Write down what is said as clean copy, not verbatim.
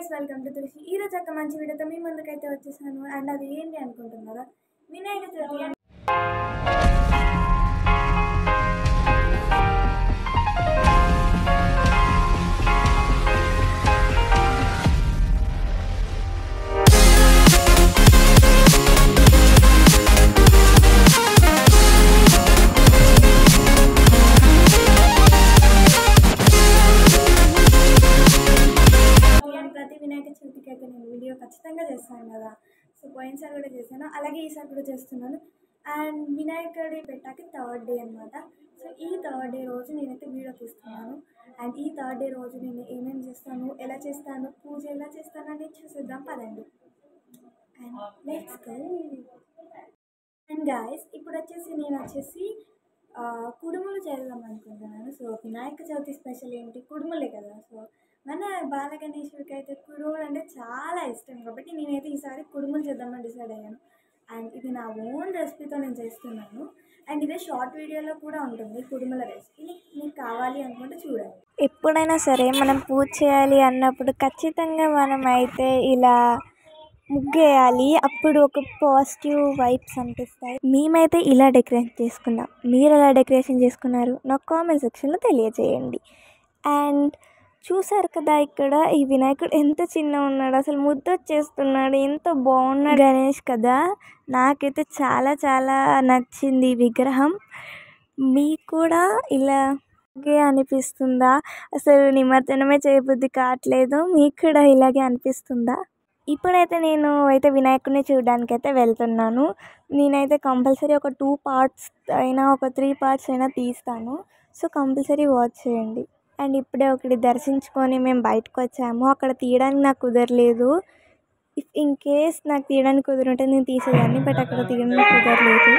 Guys welcome to తులసి. ఈ రోజు ఒక మంచి వీడియోతో మీ ముందుకైతే వచ్చేసాను. అండ్ అది ఏంటి అనుకుంటున్నారా, వినాయక చవితి. ప్రతి వినాయక చవితికి అయితే నేను వీడియో ఖచ్చితంగా చేస్తాను కదా. సో పోయినసారి కూడా చేశాను, అలాగే ఈసారి కూడా చేస్తున్నాను. అండ్ వినాయకుడి పెట్టాకి థర్డ్ డే అనమాట. సో ఈ థర్డ్ డే రోజు నేనైతే వీడియో తీస్తున్నాను. అండ్ ఈ థర్డ్ డే రోజు నేను ఏమేమి చేస్తాను, ఎలా చేస్తాను, పూజ ఎలా చేస్తాను అనేది చూసేద్దాం పదండి. And let's go. And guys ఇప్పుడు వచ్చేసి కుడుములు చేద్దాం అనుకుంటున్నాను. సో వినాయక చవితి స్పెషల్ ఏంటి, కుడుములే కదా. సో మన బాల గణేశుడికి అయితే కుడుములు అంటే చాలా ఇష్టం కాబట్టి నేనైతే ఈసారి కుడుములు చేద్దామని డిసైడ్ అయ్యాను. అండ్ ఇది నా ఓన్ రెసిపీతో నేను చేస్తున్నాను. అండ్ ఇదే షార్ట్ వీడియోలో కూడా ఉంటుంది కుడుముల రెసిపీ, మీకు కావాలి అనుకుంటే చూడండి. ఎప్పుడైనా సరే మనం పూజ చేయాలి అన్నప్పుడు ఖచ్చితంగా మనం అయితే ఇలా ముగ్గేయాలి. అప్పుడు ఒక పాజిటివ్ వైబ్స్ అనిపిస్తాయి. మేమైతే ఇలా డెకరేషన్ చేసుకున్నాం. మీరు ఎలా డెకరేషన్ చేసుకున్నారు నాకు కామెంట్ సెక్షన్లో తెలియజేయండి. అండ్ చూసారు కదా, ఇక్కడ ఈ వినాయకుడు ఎంత చిన్న ఉన్నాడు, అసలు ముద్దొచ్చేస్తున్నాడు, ఎంత బాగున్నాడు గణేష్ కదా. నాకైతే చాలా చాలా నచ్చింది ఈ విగ్రహం. మీకు కూడా ఇలాగే అనిపిస్తుందా? అసలు నిమజ్జనమే చేయబుద్ధి కావట్లేదు, మీకు కూడా ఇలాగే అనిపిస్తుందా? ఇప్పుడైతే నేను అయితే వినాయకుడిని చూడడానికి అయితే వెళ్తున్నాను. నేనైతే కంపల్సరీ ఒక 2 parts అయినా, ఒక 3 parts అయినా తీస్తాను. సో కంపల్సరీ వాచ్ చేయండి. అండ్ ఇప్పుడే ఒకటి దర్శించుకొని మేము బయటకు వచ్చాము. అక్కడ తీయడానికి నాకు కుదరలేదు. ఇఫ్ ఇన్ కేస్ నాకు తీయడానికి కుదిరుంటే నేను తీసేదాన్ని, బట్ అక్కడ తీయడానికి కుదరలేదు.